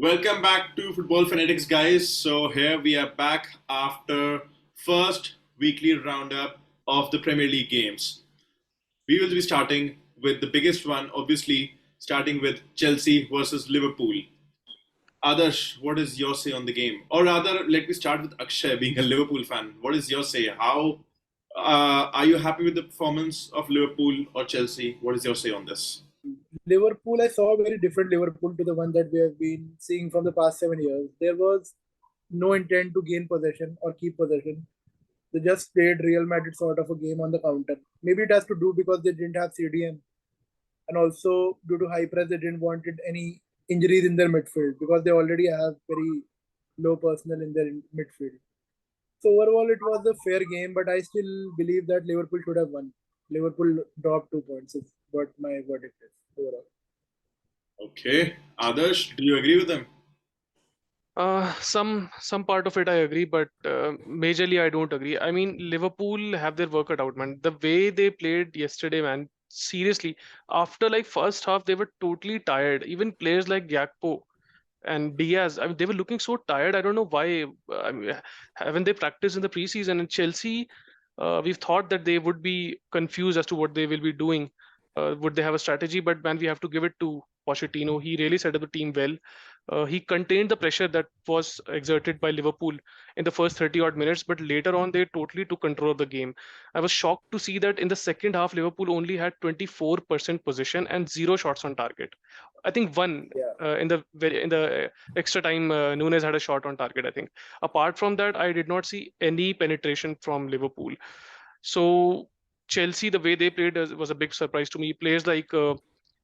Welcome back to Football Fanatics, guys. So here we are back after first weekly roundup of the Premier League games. We will be starting with the biggest one, obviously, starting with Chelsea versus Liverpool. Adarsh, what is your say on the game? Or rather, let me start with Akshay, being a Liverpool fan. What is your say? How are you happy with the performance of Liverpool or Chelsea? What is your say on this? Liverpool, I saw a very different Liverpool to the one that we have been seeing from the past 7 years. There was no intent to gain possession or keep possession. They just played Real Madrid sort of a game on the counter. Maybe it has to do because they didn't have CDM, and also due to high press, they didn't wanted any injuries in their midfield because they already have very low personnel in their midfield. So overall, it was a fair game, but I still believe that Liverpool should have won. Liverpool dropped 2 points, is what my verdict is overall. Okay. Adarsh, do you agree with them? Some part of it I agree, but majorly I don't agree. I mean, Liverpool have their work cut out, man. The way they played yesterday, man. Seriously, after like first half, they were totally tired. Even players like Gakpo and Diaz, I mean, they were looking so tired. I don't know why. I mean, haven't they practiced in the preseason? And Chelsea, we've thought that they would be confused as to what they will be doing. Would they have a strategy? But man, we have to give it to Pochettino. He really set up the team well. He contained the pressure that was exerted by Liverpool in the first 30 odd minutes, but later on they totally took control of the game. I was shocked to see that in the second half, Liverpool only had 24% possession and zero shots on target. I think one Yeah. in the extra time, Nunes had a shot on target. I think. Apart from that, I did not see any penetration from Liverpool. So Chelsea, the way they played was a big surprise to me. Players like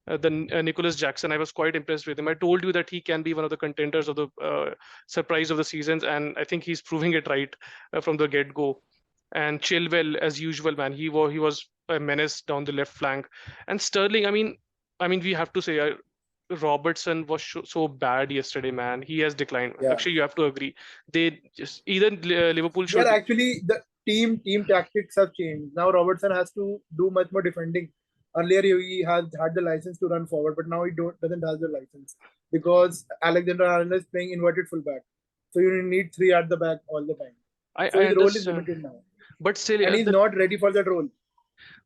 Nicholas Jackson, I was quite impressed with him. I told you that he can be one of the contenders of the surprise of the seasons, and I think he's proving it right from the get go. And Chilwell, as usual, man, he was a menace down the left flank. And Sterling, I mean, we have to say, Robertson was so bad yesterday, man. He has declined. Yeah. Actually, you have to agree. They just either Liverpool Yeah, should. actually, the team tactics have changed. Now Robertson has to do much more defending. Earlier, he has had the license to run forward, but now he doesn't have the license because Alexander Arnold is playing inverted fullback. So you need three at the back all the time. So I his role is understand, limited now, but still, and he's not ready for that role.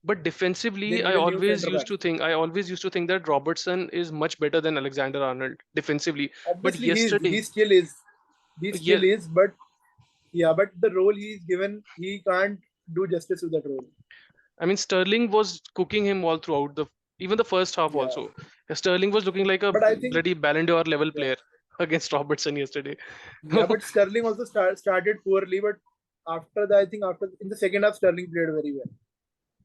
but They defensively, need a new center back. I always used to think that Robertson is much better than Alexander Arnold defensively. But Obviously, he yesterday, still is, he yeah, still is, but yeah, but the role he's given, he can't do justice to that role. I mean Sterling was cooking him all throughout the even the first half Yeah, also. Sterling was looking like a but I think bloody Ballon d'Or level yeah. player against Robertson yesterday. Yeah, but Sterling also started poorly. But after that, I think after in the second half, Sterling played very well.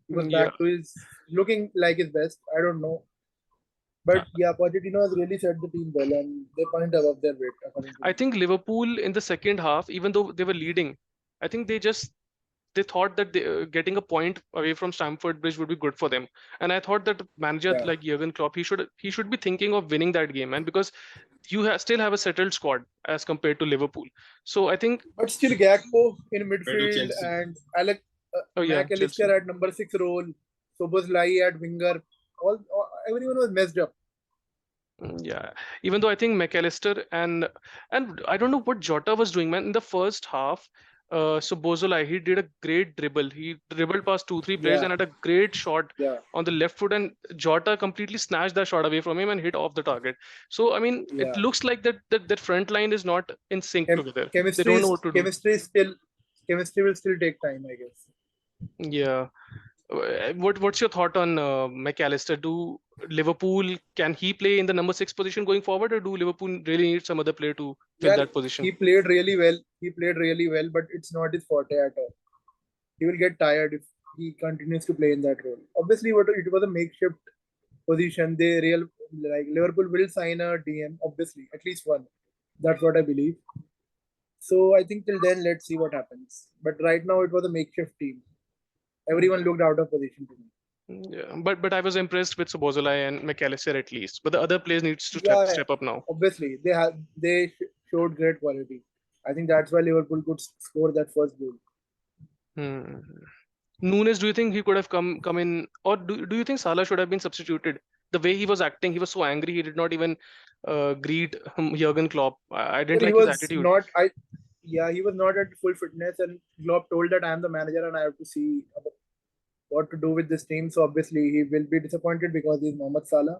He was Yeah. back to his looking like his best. I don't know, but yeah, Pochettino has really set the team well, and they point above their weight according to I me. think Liverpool in the second half, even though they were leading, I think they thought that getting a point away from Stamford Bridge would be good for them. And I thought that manager Yeah, like Jurgen Klopp, he should be thinking of winning that game, man, because still have a settled squad as compared to Liverpool. So I think, but still Gakpo in Compared to midfield Chelsea. and Alex oh yeah, McAllister Chelsea. at number 6 role, Soboslai at winger. All everyone was messed up. Yeah, even though I think McAllister and I don't know what Jota was doing, man. In the first half, so Bozolai, he did a great dribble. He dribbled past two, three players Yeah, and had a great shot yeah, on the left foot, and Jota completely snatched that shot away from him and hit off the target. So I mean, it yeah. looks like that front line is not in sync Chem- together. They chemistry don't know is what to do. chemistry is still chemistry will still take time, I guess. Yeah. What's your thought on McAllister? Do Liverpool Can he play in the number six position going forward, or do Liverpool really need some other player to fill Yeah, that position? he played really well. He played really well, but it's not his forte at all. He will get tired if he continues to play in that role. Obviously, it was a makeshift position. They real like Liverpool will sign a DM, obviously, at least one. That's what I believe. So I think till then, let's see what happens. But right now, it was a makeshift team. Everyone Yeah. looked out of position to me. Yeah, but I was impressed with Sobozalai and McAllister at least. But the other players needs to Yeah, step up now. obviously they showed great quality. I think that's why Liverpool could score that first goal. Hmm. Nunes, do you think he could have come in, or do you think Salah should have been substituted the way he was acting, he was so angry. He did not even greet Jurgen Klopp. I didn't Well, he like his was attitude. not. He was not at full fitness, and Klopp told that I am the manager and I have to see what to do with this team. So obviously he will be disappointed because he's Mohamed Salah.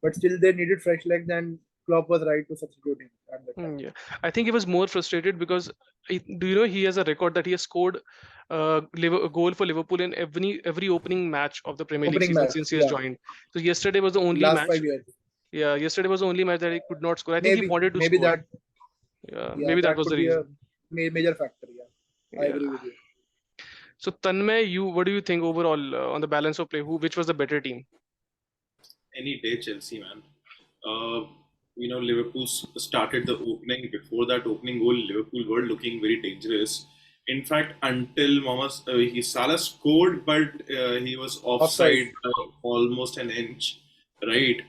But still, they needed fresh legs, and Klopp was right to substitute him at that time. Yeah, I think he was more frustrated because do you know he has a record that he has scored a goal for Liverpool in every opening match of the Premier League Opening season match, since he has yeah, joined. So yesterday was the only last match. 5 years. Yeah, yesterday was the only match that he could not score. I think he Maybe, wanted to maybe score. that, Yeah, yeah, maybe that that was the could be a reason. major factor. Yeah, I Yeah. agree with you. So Tanmay, what do you think overall on the balance of play? Which was the better team? Any day, Chelsea, man. Uh, Liverpool started the opening. Before that opening goal, Liverpool were looking very dangerous. In fact, until Salah scored, but he was Offside. offside almost an inch, right?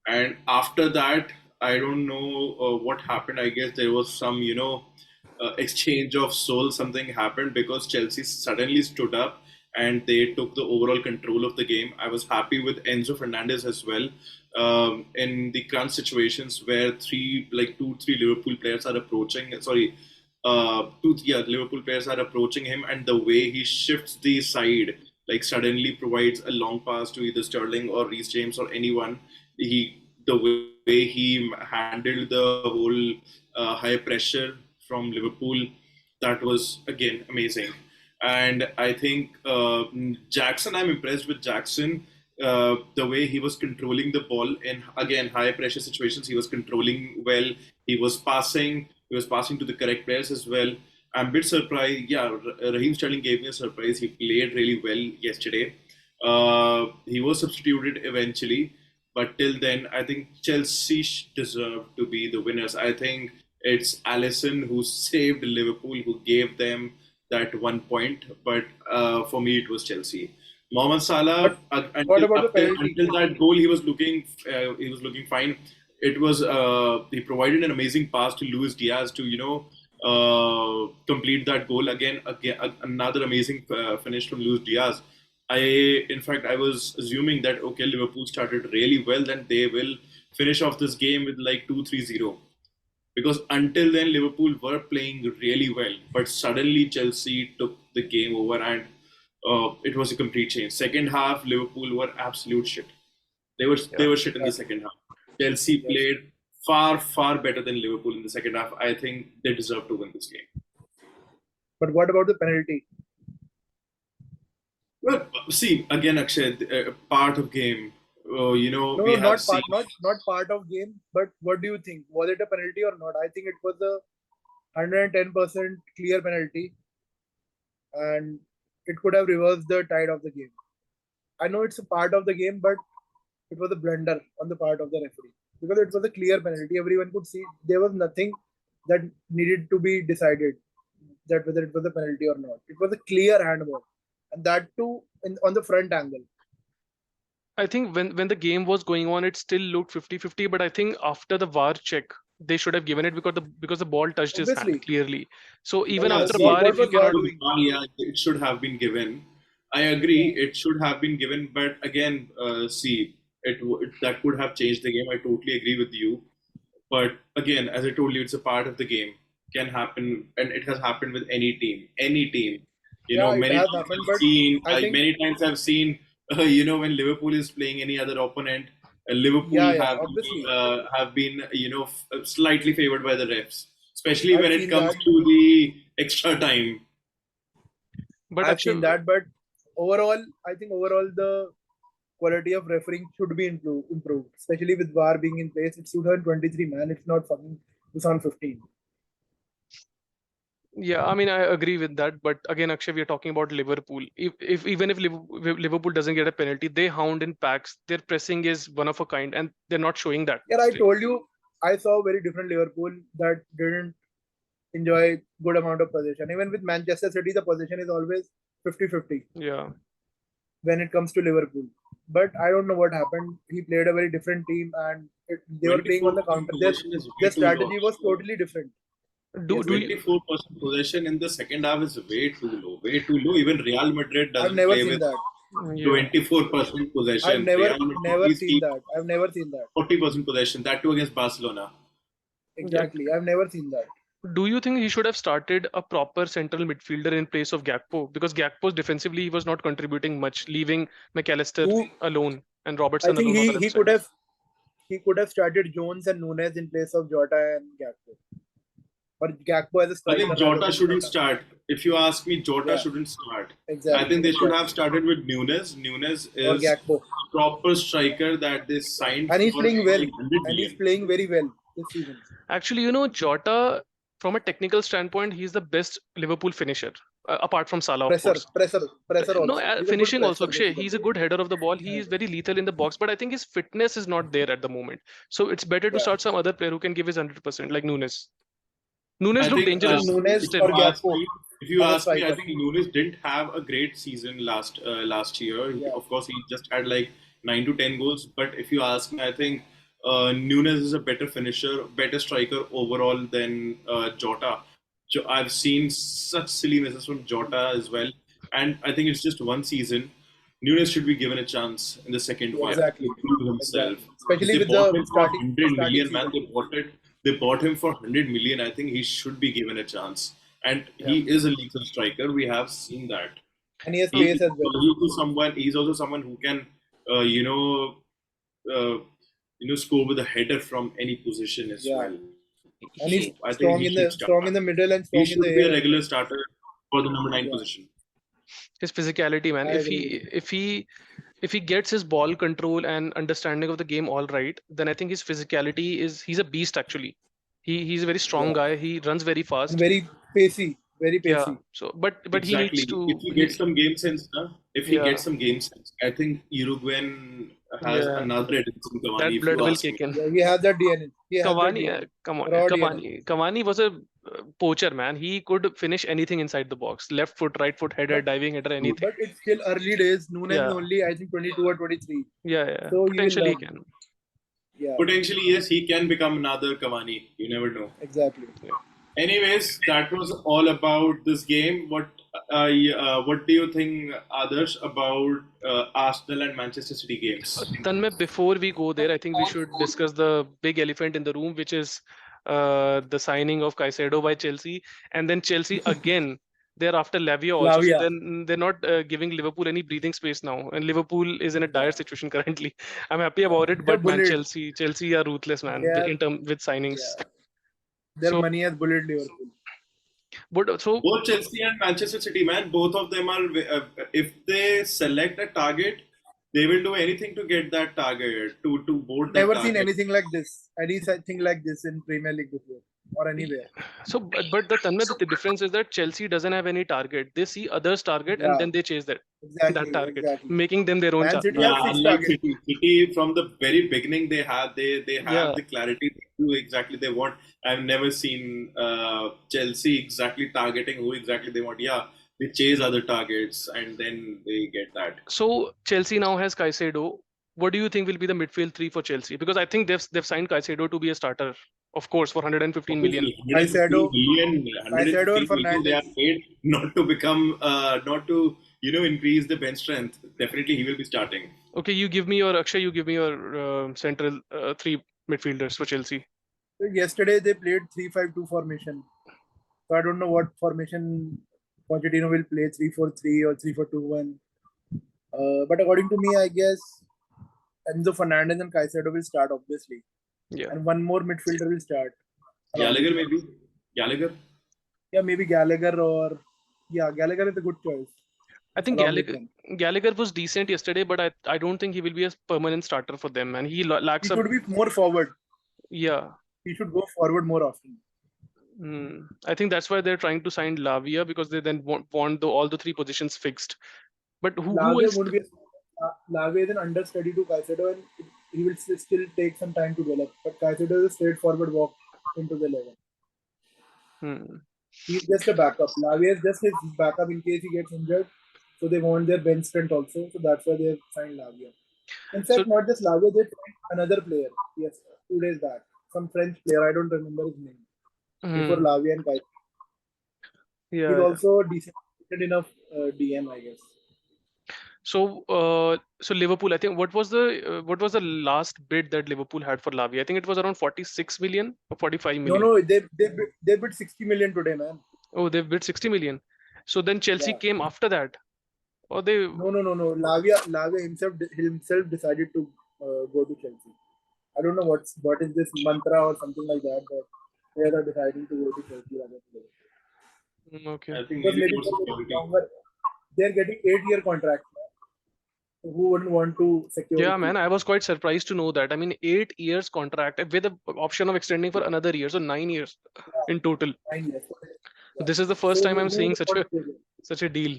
And after that, I don't know what happened. I guess there was some, exchange of soul. Something happened because Chelsea suddenly stood up and they took the overall control of the game. I was happy with Enzo Fernandez as well. In the crunch situations where three Liverpool players are approaching, Liverpool players are approaching him, and the way he shifts the side, like suddenly provides a long pass to either Sterling or Reece James or anyone. The way he handled the whole high pressure from Liverpool, that was again amazing. And I think Jackson, I'm impressed with Jackson. The way he was controlling the ball in again high pressure situations, he was controlling well. He was passing. He was passing to the correct players as well. I'm a bit surprised. Yeah, Raheem Sterling gave me a surprise. He played really well yesterday. He was substituted eventually, but till then, I think Chelsea deserved to be the winners. I think it's Allison who saved Liverpool, who gave them that 1 point. But for me, it was Chelsea. Mohamed Salah, But what about the penalty? until that goal, he was looking fine. It was he provided an amazing pass to Luis Diaz to complete that goal again another amazing finish from Luis Diaz. In fact, I was assuming that okay, Liverpool started really well, then they will finish off this game with like 2-3-0 because until then Liverpool were playing really well, but suddenly Chelsea took the game over and it was a complete change. Second half, Liverpool were absolute shit. They Yeah. were shit in the Exactly. second half. Chelsea Yes. played far better than Liverpool in the second half. I think they deserve to win this game. But what about the penalty? Well, see again, Akshay, part of game. No, We no, have seen. not part of game. But what do you think? Was it a penalty or not? I think it was a 110% clear penalty, and it could have reversed the tide of the game. I know it's a part of the game, but it was a blunder on the part of the referee because it was a clear penalty. Everyone could see there was nothing that needed to be decided that whether it was a penalty or not. It was a clear handball, and that too on the front angle. I think when the game was going on, it still looked 50-50, but I think after the VAR check, they should have given it because the ball touched his hand Obviously, clearly. So even Yeah, after see, VAR, what if you was VAR cannot, doing? yeah, it should have been given. I Yeah, agree, it should have been given, but again, see, that could have changed the game. I totally agree with you. But again, as I told you, it's a part of the game. Can happen, and it has happened with any team. Any team. yeah, it Many has times happened, I've but seen. I think Many times I've seen. When Liverpool is playing any other opponent, yeah, Liverpool yeah, obviously, have been slightly favored by the refs, especially I've when it seen comes that. to the extra time. but I've Akshay, seen that, but overall, I think overall the quality of refereeing should be improved, especially with VAR being in place. It's 2023, man. It's not fucking 2015. yeah, I mean, I agree with that. But again, Akshay, we are talking about Liverpool. If even if Liverpool doesn't get a penalty, they hound in packs. Their pressing is one of a kind, and they're not showing that Yeah, I still. told you, I saw a very different Liverpool that didn't enjoy good amount of possession. Even with Manchester City, the possession is always 50-50 Yeah. when it comes to Liverpool. But I don't know what happened. He played a very different team, and they were playing on the 24% counter. Their possession is their way too low. strategy was totally different. Do Yes, do you 24% possession in the second half is way too low. Way too low. Even Real Madrid I've doesn't never play seen with that. Yeah. 24% possession. I've never Real never Madrid seen that. I've never seen that. 40% possession. That too against Barcelona. Yeah. Exactly. I've never seen that. Do you think he should have started a proper central midfielder in place of Gakpo? Because Gakpo defensively he was not contributing much, leaving McAllister Who alone and I Robertson think alone on the he left side. he could have started Jones and Nunes in place of Jota and Gakpo, or Gakpo as a I striker think rather Jota than shouldn't Jota. start. If you ask me, Jota Yeah, shouldn't start. I exactly, think they should have exactly. started with Nunes. Nunes Or is Gakpo, a proper striker that they signed and he's for playing well, like 100 and he's million. playing very well this season. Actually, Jota, from a technical standpoint, he's the best Liverpool finisher, apart from Salah, of course. Pressure No, also. He's a good finishing also, presser Akshay. He's a basically. good header of the ball. He is very lethal in the box, but I think his fitness is not there at the moment. So it's better to Yeah, start some other player who can give his 100%, like Nunes. Nunes I looked think I think dangerous Nunes if still. or you ask Gakpo me, if you as a ask me, I striker. think Nunes didn't have a great season last year. Yeah, Of course, he just had like 9 to 10 goals. But if you ask me, I think Nunes is a better finisher, better striker overall than Jota. I've seen such silly misses from Jota as well, and I think it's just one season. Nunes should be given a chance in the second one exactly, to prove himself. exactly. Because Especially they with bought the him for starting 100 starting million, man. season. They bought him for 100 million. I think he should be given a chance. And Yeah. he is a lethal striker. We have seen that. And he has He pace is as well. also someone. He's also someone who can, uh, you know, uh, score with a header from any position as Yeah, well. and he's He So I think he should start. strong in the middle and He strong in the should be a air as regular well. starter for the number nine Yeah, position. his physicality, man. I If agree with he you. if he if he gets his ball control and understanding of the game all right, then I think his physicality is he's a beast actually. He's a very strong Yeah, guy. He runs very and fast. very pacey, very Yeah. pacey. So but he needs Exactly. If to he gets he some game sense, if he yeah gets some game sense, I think Uruguayan has yeah another Edinson Cavani. that If blood you will ask me. kick in. Yeah, he has that DNA. He has that Cavani, DNA. come on, Raw DNA. Cavani was a poacher, man. He could finish anything inside the box. Left foot, right foot, header, But diving header, anything. it's still early days. Nunes is Yeah, only I think 22 or 23. yeah. So he will Potentially he learn. can. Yeah, Potentially, yes, he can become another Cavani. You never know. exactly. Yeah. Anyways, that was all about this game. What do you think, others, about Arsenal and Manchester City games? Tanmay, before we go there, I think we should discuss the big elephant in the room, which is the signing of Caicedo by Chelsea, and then Chelsea again. They're after Lavia also, so Lavia. then they're not giving Liverpool any breathing space now, and Liverpool is in a dire Yeah. situation currently. I'm happy about it, They're but man, bullied. Chelsea are ruthless, They man, are, in term with signings. yeah. Their So, money has bullied Liverpool. but so Both Chelsea and Manchester City, man, both of them are. If they select a target, they will do anything to get that target, to board that Never seen target. anything like this. Anything like this in Premier League before or anywhere. So, but the Tanmay, the difference is that Chelsea doesn't have any target. They see others' target and Yeah, then they chase that that exactly, target, exactly. making them their own Man City have Yeah, six unlike targets. City from the very beginning, they have Yeah. the clarity to do exactly they want. I've never seen Chelsea exactly targeting who exactly they want. Yeah, they chase other targets and then they get that. So Chelsea now has Caicedo. What do you think will be the midfield three for Chelsea? Because I think they've signed Caicedo to be a starter, of course, for 115 million. Obviously, 115 Caicedo, million, Caicedo and 115 million they are Fernandez. paid not to become, not to increase the bench strength. Definitely, he will be starting. Okay, you give me your Akshay. You give me your central three midfielders for Chelsea. Yesterday they played 3-5-2 formation. So I don't know what formation Pochettino will play, 3-4-3 or 3-4-2-1. But according to me, I guess Enzo Fernandez and Caicedo will start, obviously. Yeah. And one more midfielder will start. along with Gallagher, them. maybe. Gallagher. Yeah, maybe Gallagher or... Yeah, Gallagher is a good choice. I think Along with them. Gallagher was decent yesterday, but I don't think he will be a permanent starter for them, and he lacks He a should be more forward. yeah. He should go forward more often. I think that's why they're trying to sign Lavia because they then want all the three positions fixed. But who Lavia else? won't be Lavia is an understudy to Caicedo and he will still take some time to develop. But Caicedo is a straightforward walk into the 11. Hmm. He's just a backup. Lavia is just his backup in case he gets injured. So they want their bench strength also. So that's why they signed Lavia. In So fact, not just Lavia, they signed another player. Yes, 2 days back. Some French player. I don't remember his name. Before Lavia and Caicedo. He's yeah. also decent enough DM, I guess. So Liverpool, I think, what was the last bid that Liverpool had for Lavia? I think it was around 46 million or 45 No, million. no, they bid 60 million today, man. Oh, they've bid 60 million. So then Chelsea Yeah. came after that, or they? No. Lavia himself decided to go to Chelsea. I don't know what is this mantra or something like that, but they are deciding to go to Chelsea rather than Liverpool. Okay. I think Because maybe maybe more they're getting security. longer. They're getting 8-year contracts. So who wouldn't want to secure Yeah, it? man, I was quite surprised to know that. I mean, 8 years contract with the option of extending for another year, so 9 years Yeah, in total. 9 years. So Yeah. this is the first So time I'm who seeing would want to take it? such a deal.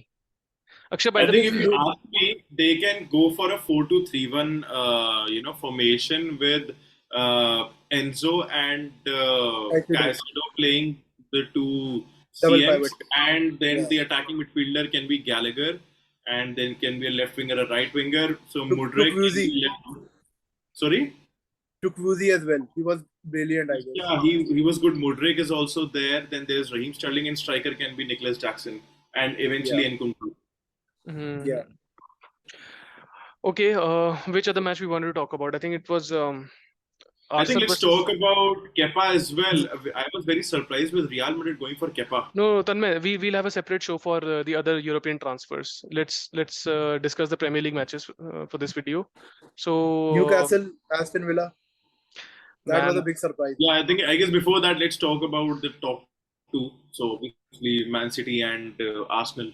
Akshay, by I the think way, if you Dude, ask me, they can go for a 4-2-3-1, formation with Enzo and Caicedo, Caicedo playing the two double CMs, pivot. and then Yeah. the attacking midfielder can be Gallagher, and then can be a left winger, a right winger. So Took Mudryk can Woozy. be left. Sorry. Took Woozy as well. He was brilliant, I guess. Yeah, he was good. Mudryk is also there. Then there's Raheem Sterling, and striker can be Nicholas Jackson, and Yeah. eventually Nkunku. Yeah. mhm. Okay, which other match we wanted to talk about? I think it was I think Arsenal let's versus. talk about Kepa as well. I was very surprised with Real Madrid going for Kepa. No, Tanmay, we'll have a separate show for the other European transfers. Let's discuss the Premier League matches for this video. So, Newcastle, Aston Villa. That was a man, big surprise. Yeah, I guess before that, let's talk about the top two. So obviously, Man City and Arsenal.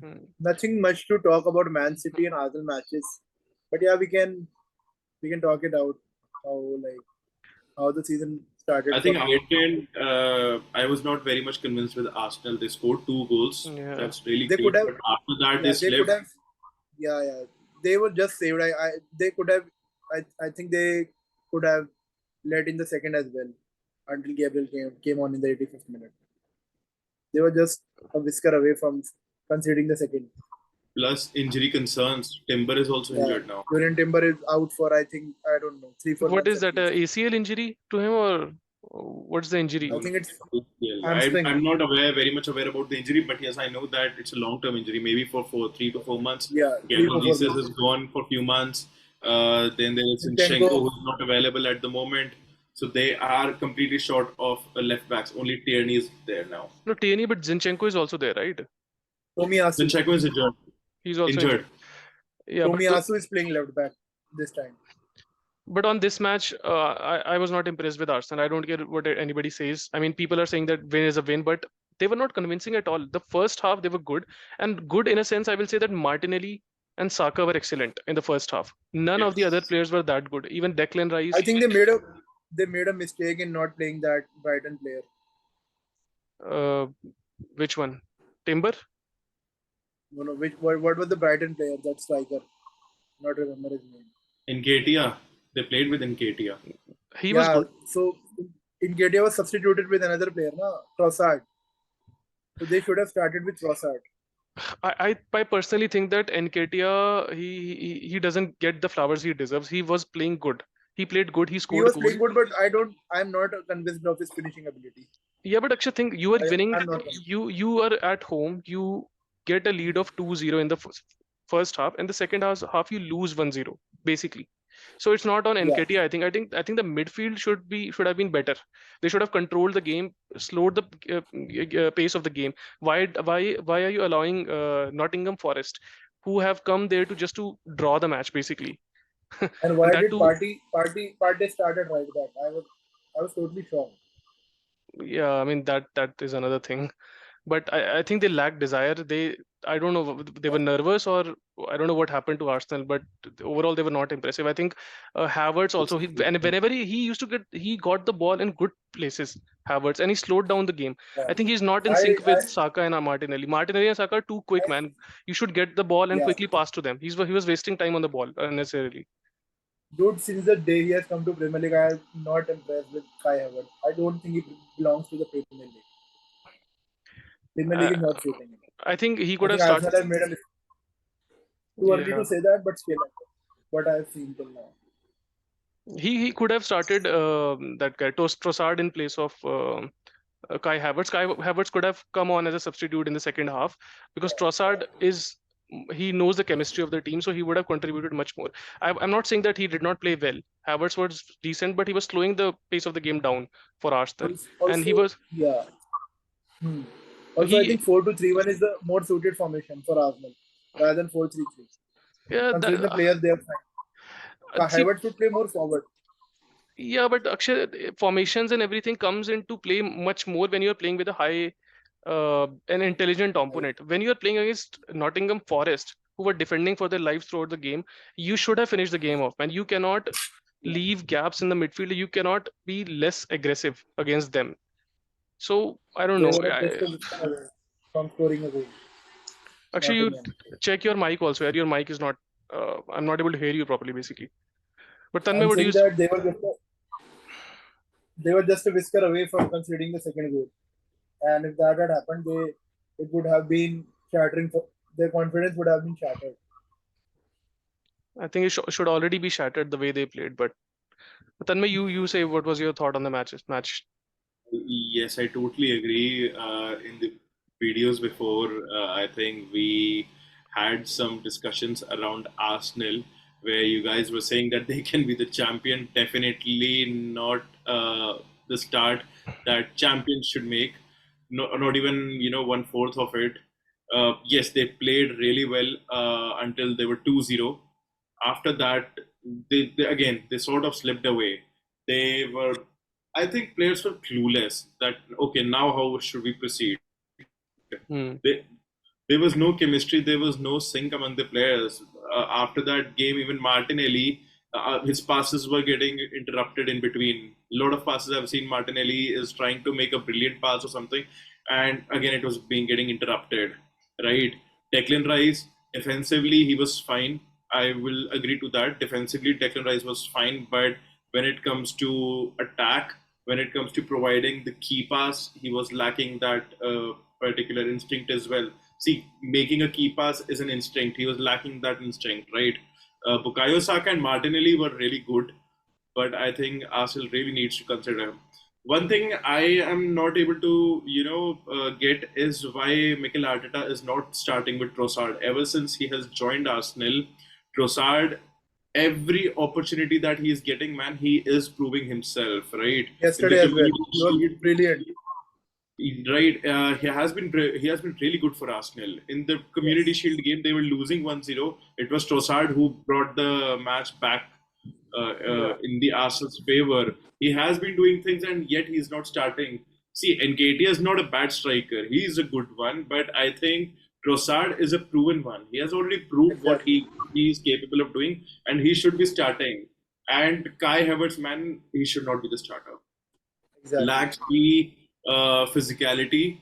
hmm, Nothing much to talk about Man City and Arsenal matches. But yeah, we can talk it out how like how the season started I for think them. I was not very much convinced with Arsenal. They scored 2 goals. yeah. That's really They could good. have But after that, they yeah, they could slept. have yeah. They were just saved. I they could have I think they could have led in the second as well until Gabriel came on in the 85th minute. They were just a whisker away from conceding the second. Plus injury concerns. Timber is also Yeah. injured now. Julian Timber is out for I think I don't know 3-4 What months is at that? least. ACL injury to him, or what's the injury? I think it's I, hamstring. I'm not very much aware about the injury, but yes, I know that it's a long-term injury, maybe for 3 to 4 months. Yeah, three Gabriel to four Jesus months. is gone for a few months. Then there is Zinchenko, Zinchenko, who's not available at the moment. So they are completely short of left backs. Only Tierney is there now. No, Tierney, but Zinchenko is also there, right? Tomiyasu. Zinchenko is injured. He's also Injured. injured. Yeah, Tomiyasu is playing left back this time. but on this match, I was not impressed with Arsenal. I don't care what anybody says. I mean, people are saying that win is a win, but they were not convincing at all. The first half, they were good. And good in a sense, I will say that Martinelli and Saka were excellent in the first half. None of the other Yes. players were that good. Even Declan I Rice, think they made a mistake in not playing that Brighton player. uh, which one? Timber? You know what was the Brighton player that striker? Not remember his name. Nketiah. They played with Nketiah. He was Yeah, good. so Ingedia was substituted with another player, na Trossard. So they should have started with Trossard. I personally think that Nketiah, he doesn't get the flowers he deserves. He was playing good. He played good. He He scored a was goal. playing good, but I'm not convinced of his finishing ability. Yeah, but Akshay, think you are winning. I'm not convinced. You are at home. You get a lead of 2-0 in the first half, and the second half you lose 1-0 basically. So it's not on Yeah, Nketiah. I think the midfield should have been better. They should have controlled the game, slowed the pace of the game. Why are you allowing Nottingham Forest, who have come there to just to draw the match basically, and and why that did too. Party started right back? I was totally shocked. Yeah, I mean that is another thing. But I think they lack desire. I don't know, they were nervous, or I don't know what happened to Arsenal, but overall they were not impressive. I think Havertz also, and whenever he used to he got the ball in good places, Havertz, and he slowed down the game. Yeah. I think he's not in I, sync I, with Saka and Martinelli. Martinelli and Saka are too quick, man. You should get the ball and yeah, quickly pass to them. He was wasting time on the ball unnecessarily. dude. Since the day he has come to Premier League, I am not impressed with Kai Havertz. I don't think he belongs to the Premier League. Premier League Uh, is not suiting him. I think he I could think have started. Arsenal have made a mistake. Too early Yeah. to say that, but still, what I have seen till now. He could have started that guy Trossard in place of Kai Havertz. Kai Havertz could have come on as a substitute in the second half, because Trossard is he knows the chemistry of the team, so he would have contributed much more. I'm not saying that he did not play well. Havertz was decent, but he was slowing the pace of the game down for Arsenal, and he Also, was yeah. Hmm. Also, I he think 4-2-3-1 is the more suited formation for Arsenal rather than 4-3-3. yeah Considering the players they have signed, see Havertz should play more forward. yeah, but Akshay, formations and everything comes into play much more when you're playing with a high an intelligent Right. opponent. When you're playing against Nottingham Forest, who were defending for their lives throughout the game, you should have finished the game off, man. You cannot Yeah. leave gaps in the midfield. You cannot be less aggressive against them. So I don't They know. were just a whisper away from scoring a goal. Actually, you Nottingham. check your mic also. Your mic is not. I'm not able to hear you properly, basically. But Tanmay, I'm what do you? saying that they were just a whisker away from conceding the second goal. And if that had happened, it would have been shattering. Their confidence would have been shattered. I think it should already be shattered the way they played. But Tanmay, you say what was your thought on the match? Yes, I totally agree. In the videos before, I think we had some discussions around Arsenal where you guys were saying that they can be the champion. Definitely not the start that champions should make. No, not even 1/4 of it. Yes, they played really well until they were 2-0. After that, they again they sort of slipped away. They were, I think players were clueless that okay, now how should we proceed? Hmm. They, there was no chemistry, there was no sync among the players. After that game, even Martinelli, his passes were getting interrupted in between. A lot of passes I've seen, Martinelli is trying to make a brilliant pass or something, and again it was being getting interrupted. Right? Declan Rice, defensively he was fine. I will agree to that. Defensively, Declan Rice was fine, but when it comes to attack, when it comes to providing the key pass, he was lacking that particular instinct as well. See, making a key pass is an instinct. He was lacking that instinct, right? Bukayo Saka and Martinelli were really good, but I think Arsenal really needs to consider him. One thing I am not able to, get is why Mikel Arteta is not starting with Trossard. Ever since he has joined Arsenal, Trossard, every opportunity that he is getting, man, he is proving himself, right? In the Yesterday as well, community he was shield, brilliant. right, he has been really good for Arsenal. In the Community Yes, Shield game, they were losing 1-0. It was Trossard who brought the match back Yeah. in the Arsenal's favor. He has been doing things, and yet he's not starting. See, Nketiah is not a bad striker. He is a good one, but I think Trossard is a proven one. He has already proved what exactly, he is capable of doing, and he should be starting. And Kai Havertz, man, he should not be the starter. exactly. Lacks the physicality,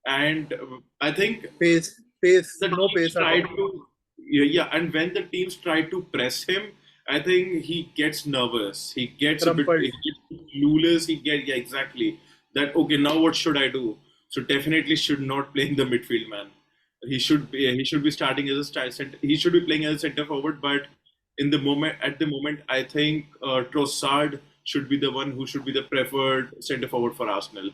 and I think Pace, the no teams pace at tried all. to, yeah, and when the teams try to press him, I think he gets nervous. He gets a bit, he Crumpled. gets clueless. Yeah, exactly. That okay, now what should I do? So definitely should not play in the midfield, man. He should be starting as a center. He should be playing as a center forward, but at the moment, I think Trossard should be the one who should be the preferred center forward for Arsenal.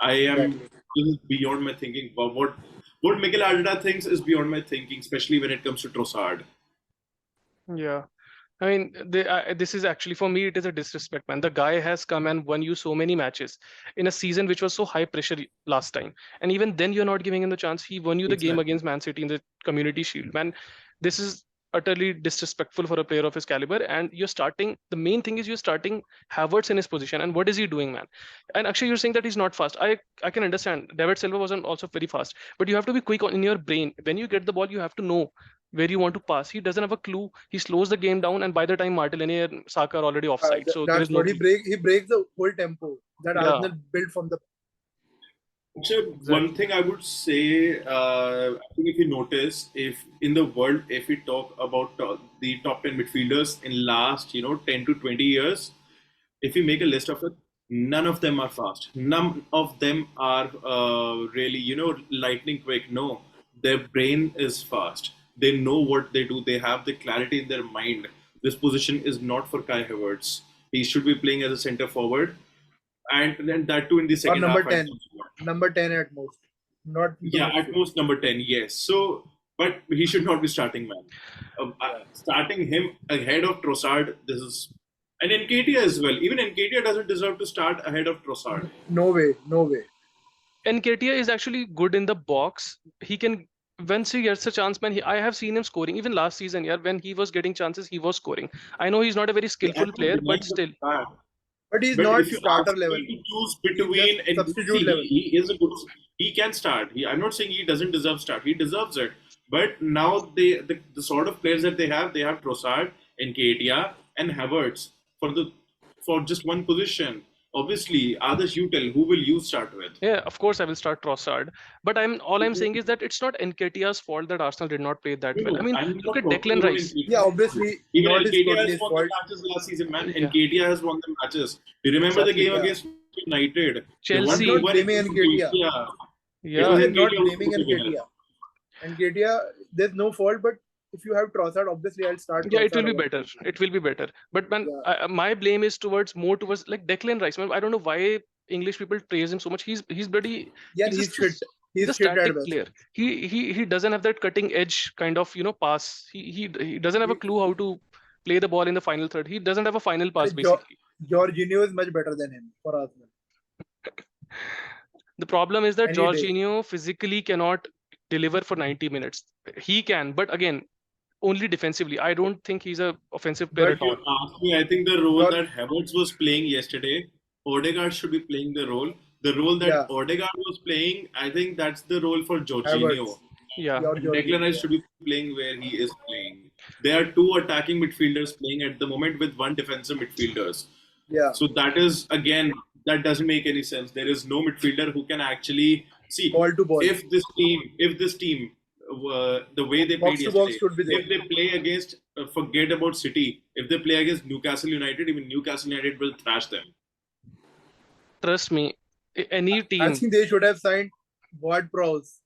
I am Exactly. This is beyond my thinking. But what Mikel Arteta thinks is beyond my thinking, especially when it comes to Trossard. Yeah. I mean, this is actually for me, it is a disrespect, man. The guy has come and won you so many matches in a season which was so high pressure last time, and even then you're not giving him the chance. He won you the game Exactly. against Man City in the Community Shield, man. This is utterly disrespectful for a player of his caliber. And you're starting. The main thing is you're starting Havertz in his position, and what is he doing, man? And actually, you're saying that he's not fast. I can understand. David Silva wasn't also very fast, but you have to be quick in your brain. When you get the ball, you have to know where you want to pass. He doesn't have a clue. He slows the game down, and by the time Martinelli and Saka are already offside, so there is That's no what he clue. break. He breaks the whole tempo that Yeah, Arsenal built from the. So one exactly. thing I would say, I think if you notice, if in the world, if we talk about the top 10 midfielders in last, 10 to 20 years, if you make a list of it, none of them are fast. None of them are really, lightning quick. No, their brain is fast. They know what they do. They have the clarity in their mind. This position is not for Kai Havertz. He should be playing as a center forward, and then that too in the Or second number half. I 10. think. Number 10 at most. Not in the Yeah, at midfield. most number 10, yes. So, but he should not be starting, man. Starting him ahead of Trossard, this is. And Nketiah as well. Even Nketiah doesn't deserve to start ahead of Trossard. No way, no way. Nketiah is actually good in the box. He can, once he gets a chance, man. I have seen him scoring. Even last season, yeah, when he was getting chances, he was scoring. I know he's not a very I skillful don't player, deny but the still, fact. But he's But not if you starter ask level. me to choose He's between, just and substitute see, level. he is a good. He can start. I'm not saying he doesn't deserve start. He deserves it. But now the sort of players that they have Trossard, Nketiah, and Havertz for just one position. Obviously, others you tell who will you start with? yeah, of course I will start Trossard. But I'm saying is that it's not Nketiah's fault that Arsenal did not play that well. I No, mean, I'm look not at talking Declan about Rice. Yeah, Nketiah. obviously Even not his Nketiah has his won the fault. matches last season, man. Yeah, Nketiah has won the matches. Do you remember the exactly. game Yeah. against United? They won I'm Chelsea, not 2-1 blaming against Nketiah. Nketiah. It yeah. was I'm not Nketiah who blaming put the winner. Nketiah. Nketiah, there's no fault, but if you have Trossard, obviously I'll start Yeah, it will Trossard be over better. Nketiah. It will be better. But man, Yeah. my blame is more towards like Declan Rice. Man, I don't know why English people praise him so much. He's bloody. Yeah, He's he's shit. he's a He's shit at static best. player. He doesn't have that cutting edge kind of pass. He doesn't have a He, clue how to play the ball in the final third. He doesn't have a final pass Jo- basically. Jorginho is much better than him for Arsenal. The problem is that Any day. Jorginho physically cannot deliver for 90 minutes. He can, but again, only defensively. I don't think he's a offensive player But at If you all. ask me, I think the role Jor- that Havertz was playing yesterday, Odegaard should be playing the role. The role that yeah, Odegaard was playing, I think that's the role for Havertz, Jorginho. Yeah. your Declan Jorginho. Rice Yeah. should be playing where he is playing. There are two attacking midfielders playing at the moment with one defensive midfielders. Yeah. So that is again that doesn't make any sense. There is no midfielder who can actually see Ball to ball. if this team, the way they played Box to box yesterday, should be there. if they play against, forget about City. If they play against Newcastle United, even Newcastle United will thrash them. Trust me, any I team, think they should have signed Ward-Prowse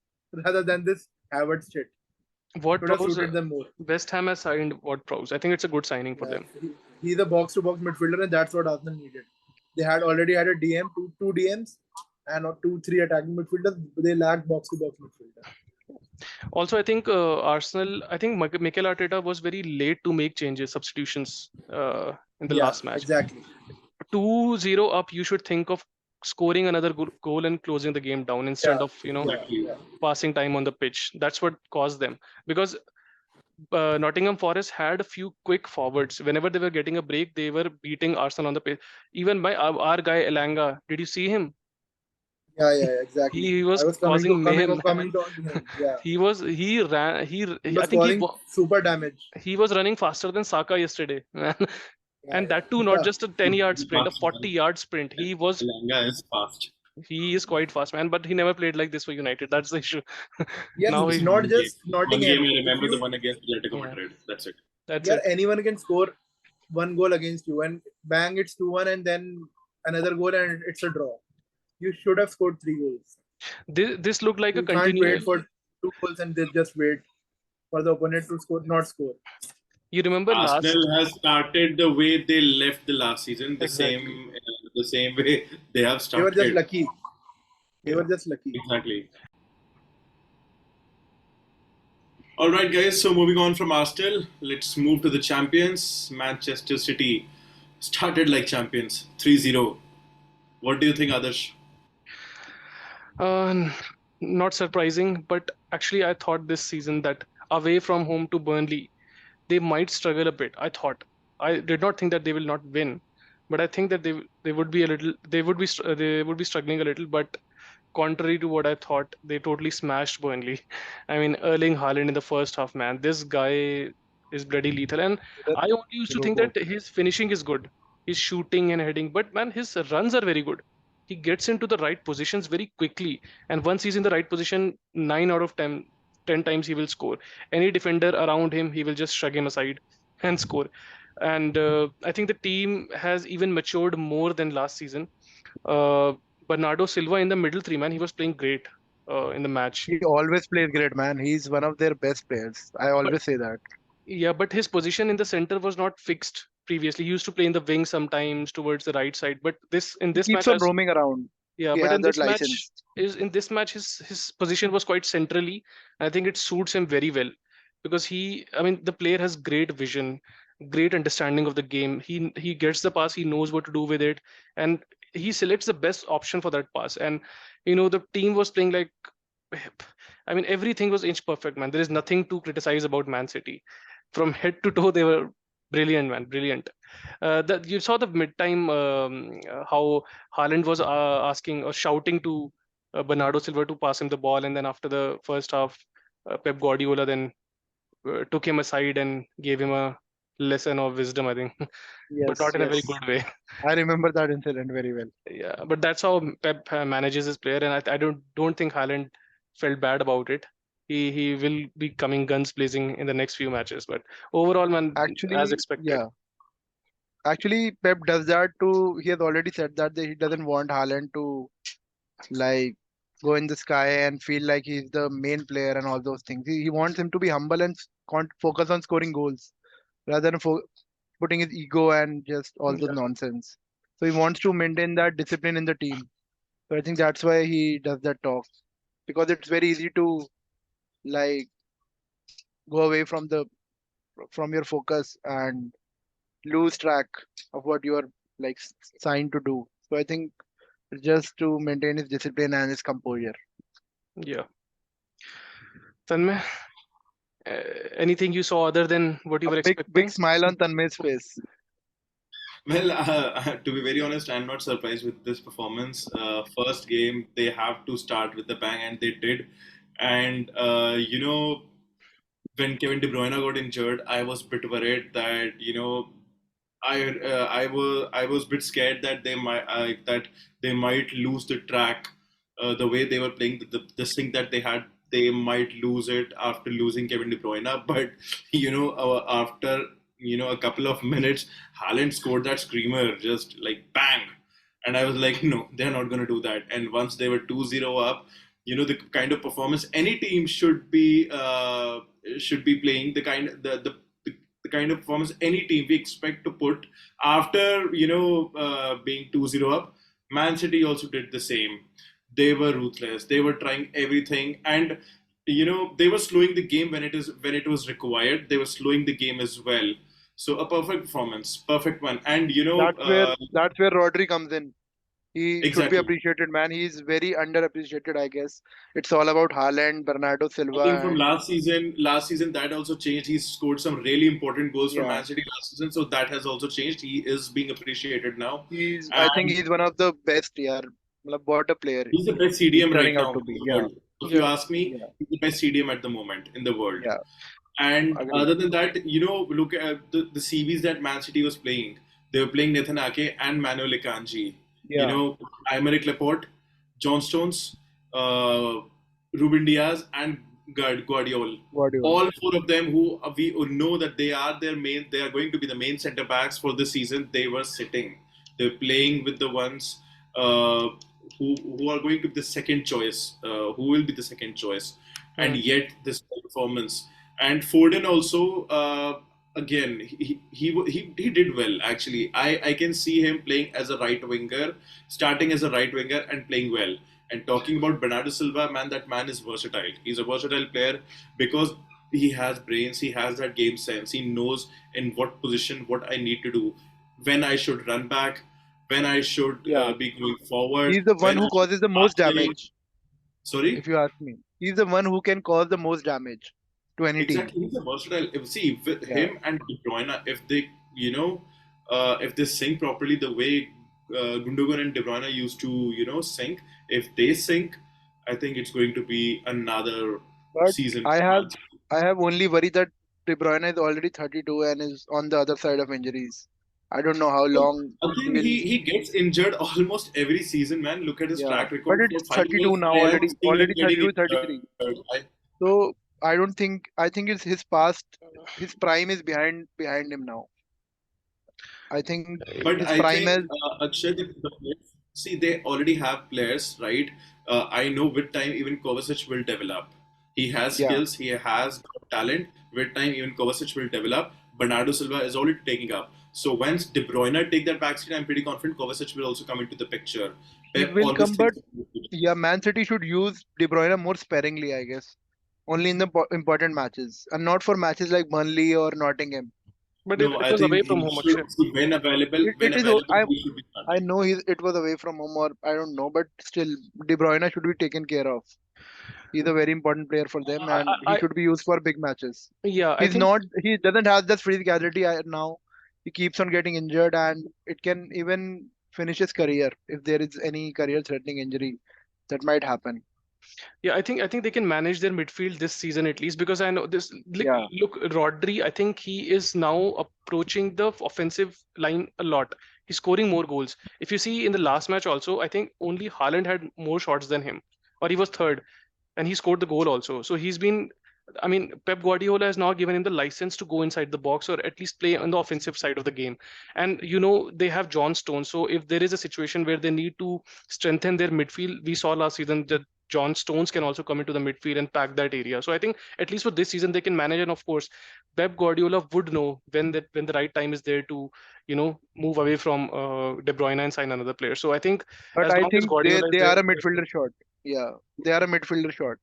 rather than this Havertz shit. what Should have Prowse, suited them more. West Ham has signed what Prowse. I think it's a good signing for Yeah. them. He's a box to box midfielder, and that's what Arsenal needed. They had already had a DM, two DMs, and 2-3 attacking midfielders. They lacked box to box midfielder. Also, I think I think Mikel Arteta was very late to make changes, substitutions in the Yeah, last match. exactly. 2-0 up, you should think of scoring another goal and closing the game down instead Yeah, of, Exactly. passing time on the pitch. That's what caused them. Because Nottingham Forest had a few quick forwards. Whenever they were getting a break, they were beating Arsenal on the pitch. Even by our guy Elanga, did you see him? Yeah, exactly. He was I was causing mayhem, coming man. to him. Yeah, He ran. he I was think causing super damage. he was running faster than Saka yesterday, man. Yeah, And that too, not just a 10-yard He's sprint, a fast, man. 40-yard sprint. Elanga is fast. He is quite fast, man. But he never played like this for United. That's the issue. yeah. Now It's he, not One just game. One game Nottingham. I If remember the you, one against Atletico yeah, Madrid. That's it. that's yeah, it. anyone can score one goal against you, and bang, it's 2-1, and then another goal, and it's a draw. You should have scored 3 goals. This looked like a You can't wait continuous. for 2 goals and they just wait for the opponent to not score. You remember last Arsenal has started the way they left the last season, exactly. the same way they have They were just started. lucky. They Yeah. were just lucky. Exactly. All right, guys. So moving on from Arsenal, let's move to the champions. Manchester City started like champions, 3-0. What do you think, Adarsh? Uh, Not surprising, but actually, I thought this season that away from home to Burnley, they might struggle a bit. I did not think that they will not win, but I think that they would be a little they would be struggling a little. But contrary to what I thought, they totally smashed Burnley. I mean, Erling Haaland in the first half, man, this guy is bloody lethal. And I only used to think that his finishing is good, his shooting and heading, but man, his runs are very good. He gets into the right positions very quickly, and once he's in the right position, 9 out of 10 times he will score. Any defender around him, he will just shrug him aside and score. And I think the team has even matured more than last season. Uh, Bernardo Silva in the middle three, man, he was playing great in the match. He always plays great, man. He's one of their best players. I But always say that. yeah, but his position in the center was not fixed previously. He used to play in the wing sometimes towards the right side. But He this keeps match on has roaming around. Yeah, He but has in that this match, license. his position was quite centrally. I think it suits him very well because I mean, the player has great vision, great understanding of the game. He gets the pass, he knows what to do with it, and he selects the best option for that pass. And the team was playing like, I mean, everything was inch perfect, man. There is nothing to criticize about Man City. From head to toe, they were brilliant, man, brilliant. That you saw the mid-time how Haaland was asking or shouting to Bernardo Silva to pass him the ball, and then after the first half, Pep Guardiola then took him aside and gave him a lesson of wisdom, I think, but Yes, not in a very yes. good way. I remember that incident very well. Yeah, but that's how Pep manages his player, and I don't think Haaland felt bad about it. He will be coming guns blazing in the next few matches, but overall, man, as Actually, expected. yeah. Actually, Pep does that to. He has already said that he doesn't want Haaland to like go in the sky and feel like he's the main player and all those things. He wants him to be humble and focus on scoring goals rather than putting his ego and just all the Yeah, nonsense. So he wants to maintain that discipline in the team. So I think that's why he does that talk, because it's very easy to like go away from your focus and lose track of what you are like signed to do. So I think it's just to maintain his discipline and his composure. yeah. Tanmay, anything you saw other than what you A were big expecting? smile on Tanmay's face. Well, to be very honest, I'm not surprised with this performance. First game, they have to start with the bang, and they did. And when Kevin De Bruyne got injured, I was a bit worried that I was a bit scared that they might lose the track, the way they were playing the sync that they had. They might lose it after losing Kevin De Bruyne, but after a couple of minutes, Haaland scored that screamer, just like bang, and I was like, no, they're not going to do that. And once they were 2-0 up, the kind of performance any team should be playing, the kind of performance any team we expect to put after being 2-0 up. Man City also did the same. They were ruthless, they were trying everything, and they were slowing the game when it was required. They were slowing the game as well. So a perfect performance, perfect one. And That's where Rodri comes in. He should be exactly. appreciated, man. He's very underappreciated, I guess. It's all about Haaland, Bernardo I think Silva, from and last season that also changed. He scored some really important goals for yeah, Man City last season, so that has also changed. He is being appreciated now, I think and he's one of the best. Yeah, मतलब what a player he's the best he's CDM right turning out now to in be. the Yeah, world. If you Yeah, ask me, yeah, he's the best CDM at the moment in the world. yeah. And Agree. other than that, look at the CVs that Man City was playing. They were playing Nathan Ake and Manuel Akanji. Yeah, Aymeric Laporte, John Stones, uh, Ruben Diaz, and Guardiola. Guardiola. All four of them, who we know that they are going to be the main centre backs for this season. They were sitting. They're playing with the ones uh, who are going to be the second choice. Who will be the second choice? And hmm, yet this performance. And Foden also, again, he did well actually. I can see him playing as a right winger, starting as a right winger and playing well. And talking about Bernardo Silva, man, that man is versatile. He's a versatile player because he has brains, he has that game sense, he knows in what position what I need to do, when I should run back, when I should Yeah, be going forward, he's the one when who I should causes the be most passing. damage. If Sorry. you ask me, he's the one who can cause the most damage to any team. Exactly, he's a versatile. See, with Yeah, him and De Bruyne, if they sync properly the way Gundogan and De Bruyne used to, sync, if they sync, I think it's going to be another but season I for have Man City. I have only worry that De Bruyne is already 32 and is on the other side of injuries. I don't know how long he Again, will. he gets injured almost every season, man. Look at his Yeah, track but record for it's five 32 years. now I already. haven't seen him Already getting 32, injured. 33. So I don't think. I think it's his prime is behind him now. I think But his I prime think has. Akshay, the players, see, they already have players, right? I know with time even Kovacic will develop. He has Yeah, skills, he has talent. With time even Kovacic will develop. Bernardo Silva is already taking up. So once De Bruyne take that backseat, I'm pretty confident Kovacic will also come into the picture. He Pep will always come, but thinks about it. yeah, Man City should use De Bruyne more sparingly, I guess. Only in the important matches, and not for matches like Burnley or Nottingham. But No, it I was away think from he home, should Akshay. see when It is. available, he should be I starting. know it was away from home, or I don't know, but still, De Bruyne should be taken care of. He's a very important player for them, I, and he I, should be used for big matches. yeah, I He's think not. He doesn't have that physicality now. He keeps on getting injured, and it can even finish his career if there is any career-threatening injury that might happen. Yeah, I think they can manage their midfield this season at least, because I know this. Yeah, Look, Rodri. I think he is now approaching the offensive line a lot. He's scoring more goals. If you see in the last match also, I think only Haaland had more shots than him, or he was third, and he scored the goal also. So he's been. I mean, Pep Guardiola has now given him the license to go inside the box or at least play on the offensive side of the game. And they have John Stones. So if there is a situation where they need to strengthen their midfield, we saw last season that John Stones can also come into the midfield and pack that area. So I think at least for this season they can manage, and of course, Pep Guardiola would know when the right time is there to move away from De Bruyne and sign another player. So I think but as I long as think they Guardiola is they there, are a they're good. midfielder short. Yeah, they are a midfielder short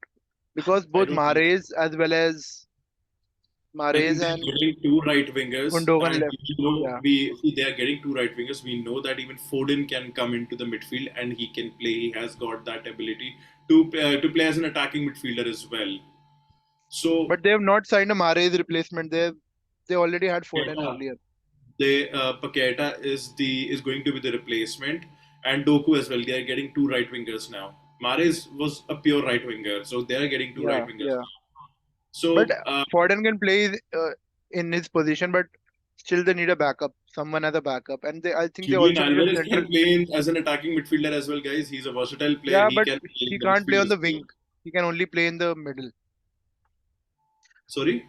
because I both don't think so. Mahrez as well as I think Mahrez they're and getting two right wingers, Gundogan and left. Yeah, we see they are getting two right wingers. We know that even Foden can come into the midfield and he can play. He has got that ability to play as an attacking midfielder as well. So but they have not signed a Mahrez replacement. They already had Foden Paqueta, earlier. Paqueta is going to be the replacement, and Doku as well. They are getting two right wingers now. Mahrez was a pure right winger, so they are getting two right Yeah, wingers yeah. now. But So Foden can play in his position, but still they need a backup, someone as a backup, and I think they Julian also need a Alvarez center. can play as an attacking midfielder as well, guys. He's a versatile player. Yeah, He but can play he in the can't play midfield on as the well. wing. He can only play in the middle. Sorry?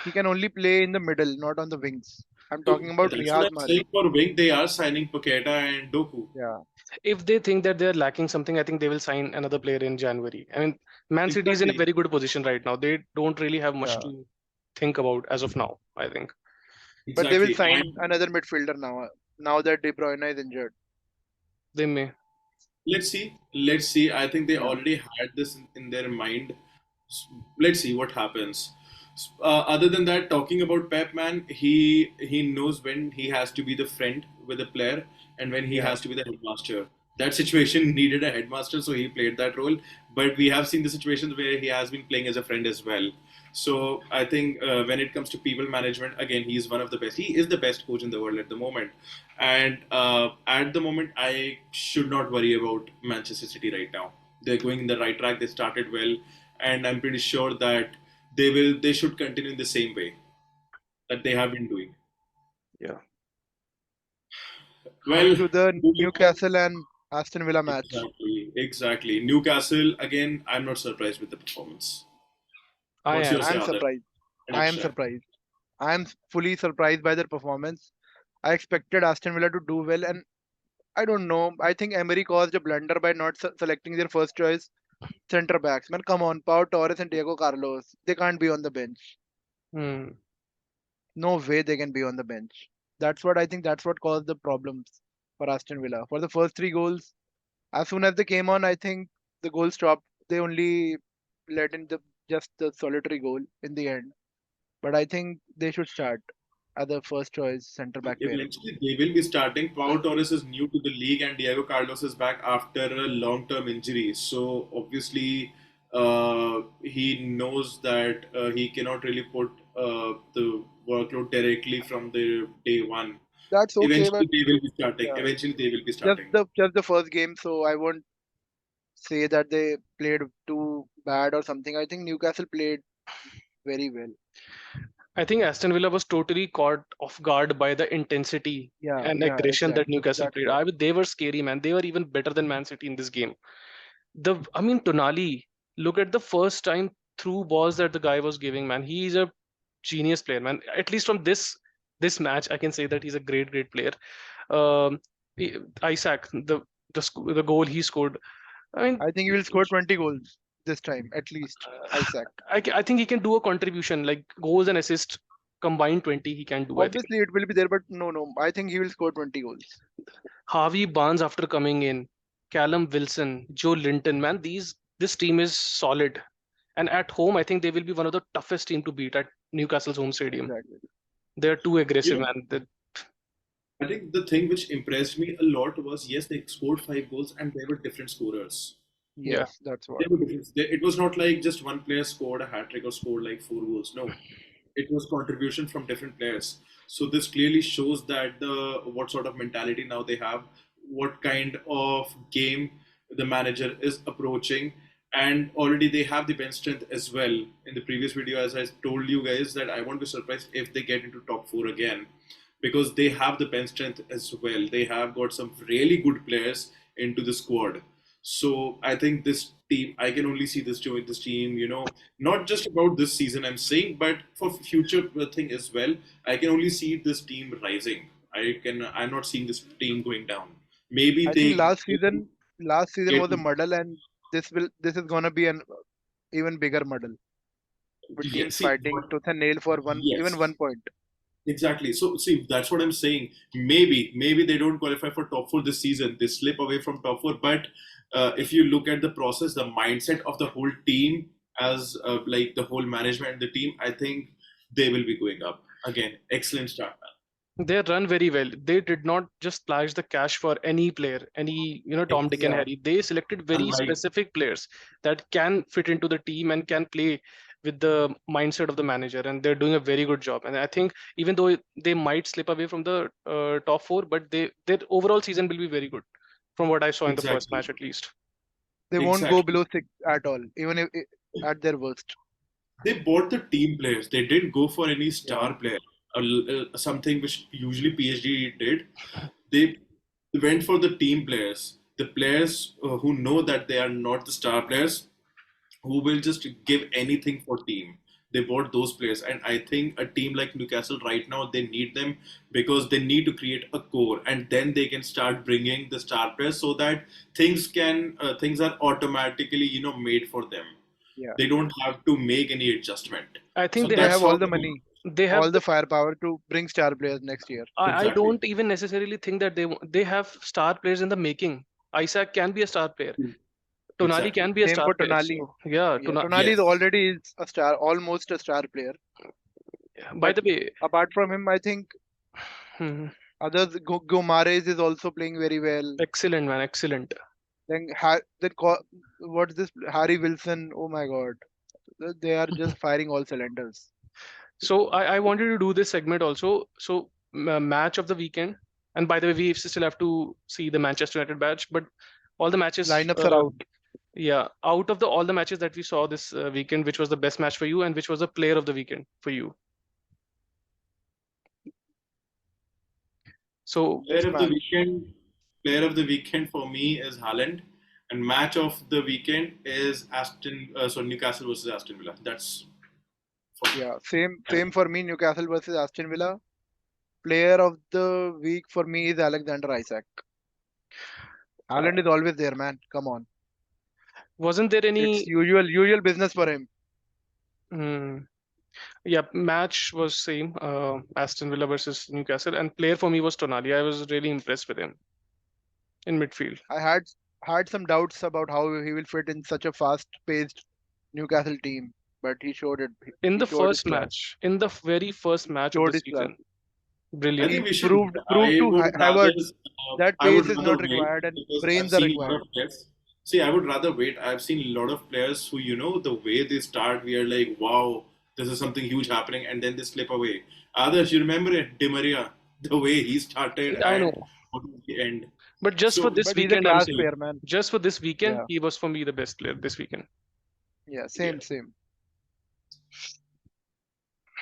He can only play in the middle, not on the wings. I'm So talking about that's what Riyad I'm saying Mahrez. for wing. They are signing Paqueta and Doku. Yeah, If they think that they're lacking something, I think they will sign another player in January. I mean, Man City is in a Exactly. very good position right now. They don't really have much yeah. to think about as of now, I think. But they will Exactly. And sign another midfielder now. Now that De Bruyne is injured. They may. let's see. Let's see. I think they Yeah, already had this in their mind. Let's see what happens. Other than that, talking about Pep, man, he knows when he has to be the friend with the player and when he yeah. has to be the headmaster. That situation needed a headmaster, so he played that role. But we have seen the situations where he has been playing as a friend as well. So I think when it comes to people management, again, he's one of the best. He is the best coach in the world at the moment. And at the moment, I should not worry about Manchester City right now. They're going in the right track. They started well, and I'm pretty sure that they should continue in the same way that they have been doing. Yeah. Well, Coming to the moving on. Newcastle and Aston Villa match. Exactly. Newcastle again. I'm not surprised with the performance. I What's your am. say, I'm Adar surprised. and I am Akshay? surprised. I am fully surprised by their performance. I expected Aston Villa to do well, and I don't know. I think Emery caused a blunder by not selecting their first choice centre backs. Man, come on, Pau Torres and Diego Carlos. They can't be on the bench. Hmm. No way they can be on the bench. That's what I think. That's what caused the problems for Aston Villa. For the first three goals, as soon as they came on, I think the goal stopped. They only let in just the solitary goal in the end. But I think they should start as the first choice centre back pairing. Eventually, they will be starting. Pau Torres is new to the league, and Diego Carlos is back after a long-term injury. So obviously, he knows that he cannot really put the workload directly from the day one. That's okay, but Eventually, they will be starting. yeah, Eventually, they will be just starting. the first game. So I won't say that they played too bad or something. I think Newcastle played very well. I think Aston Villa was totally caught off guard by the intensity Yeah, and yeah, aggression that exactly. Newcastle That's played. what. They were scary, man. They were even better than Man City in this game. I mean, Tonali, look at the first time through balls that the guy was giving, man. He's a genius player, man. At least from this match, I can say that he's a great player. Um, Isaac, the goal he scored. I mean, I think he will score 20 goals this time, at least. Isaac. I think he can do a contribution like goals and assists combined 20 he can do, I think. Obviously, it will be there, but no. I think he will score 20 goals. Harvey Barnes after coming in, Callum Wilson, Joe Linton, man, this team is solid. And at home, I think they will be one of the toughest team to beat at Newcastle's home stadium. Exactly. They're too aggressive, You know, man. I think the thing which impressed me a lot was yes, they scored 5 goals and they were different scorers. Yeah. Yes, that's They what. were different. It was not like just one player scored a hat trick or scored like 4 goals. No, it was contribution from different players. So this clearly shows that the what sort of mentality now they have, what kind of game the manager is approaching, and already they have the bench strength as well. In the previous video, as I told you guys, that I won't be surprised if they get into top four again, because they have the bench strength as well. They have got some really good players into the squad. So I think this team, I can only see this team, not just about this season I'm saying, but for future thing as well. I can only see this team rising. I'm not seeing this team going down. Maybe I think they last season get was a muddle, and this is gonna be an even bigger muddle with yeah, teams see, fighting tooth and nail for even yes. 1 point. Exactly. So see, that's what I'm saying. Maybe they don't qualify for top four this season. They slip away from top four. But if you look at the process, the mindset of the whole team, as like the whole management and the team, I think they will be going up again. Excellent start, They run very well. They did not just splash the cash for any player, man. Tom, Dick, and Yeah, Harry. They selected very Unlike specific players that can fit into the team and can play with the mindset of the manager, and they're doing a very good job. And I think even though they might slip away from the top four, but their overall season will be very good, from what I saw in the first exactly, match at least. they won't go exactly. below 6 at all, even if at their worst. They bought the team players. They didn't go for any Yeah, star player, something which usually PSG did. They went for the team players, the players who know that they are not the star players, who will just give anything for team. They bought those players, and I think a team like Newcastle right now they need them because they need to create a core, and then they can start bringing the star players so that things are automatically made for them. yeah. They don't have to make any adjustment. I So think They that's have how all the money, they have all the firepower to bring star players next year. I exactly. don't even necessarily think that they have star players in the making. Isaac can be a star player. Tonali Exactly. can be a Same star for player. Tonali. So yeah, Yeah, Tonali is Yes. already is a star, almost a star player. by But the way, apart from him, I think hmm, others, Gomares is also playing very well. excellent man, excellent. What's this? Harry Wilson. Oh my God, they are just firing all cylinders. So I wanted to do this segment also. So match of the weekend, and by the way, we still have to see the Manchester United match, but all the matches, Lineups are out. yeah, out of all the matches that we saw this weekend, which was the best match for you, and which was the player of the weekend for you? So Player Which of the match? weekend, player of the weekend for me is Haaland, and match of the weekend is Newcastle versus Aston Villa. That's for me. Yeah, same for me. Newcastle versus Aston Villa. Player of the week for me is Alexander Isak. uh, Haaland is always there, man. Come on, wasn't there it's any? usual business for him. Hmm, yeah, match was same. Aston Villa versus Newcastle, and player for me was Tonali. I was really impressed with him in midfield. I had some doubts about how he will fit in such a fast-paced Newcastle team, but he showed it. In He the showed his first class. match, in the very first match of Showed the his class. season, I brilliant. think He we should. proved I to would rather. Havertz that I would pace is rather not wait required and because I've brains are seen a lot required. of players. See, I would rather wait. I've seen a lot of players who, the way they start, we are like, wow, this is something huge happening, and then they slip away. Others, you remember it, Di Maria, the way he started I and know, what was the end. but just for So this But he's a weekend, I'm class saying, player, man. just for this weekend, Yeah, he was for me the best player this weekend. yeah, yeah. same.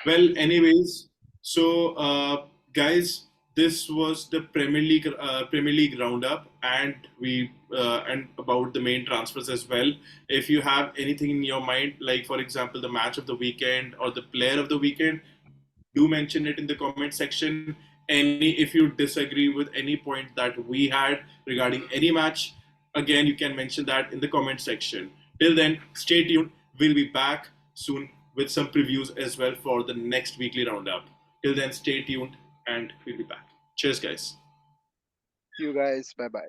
Well, anyways, so guys, this was the Premier League roundup, and we and about the main transfers as well. If you have anything in your mind, like for example, the match of the weekend or the player of the weekend, do mention it in the comment section. Any if you disagree with any point that we had regarding any match, again you can mention that in the comment section. Till then, stay tuned. We'll be back soon with some previews as well for the next weekly roundup. Till then, stay tuned and we'll be back. Cheers, guys. You guys, bye bye.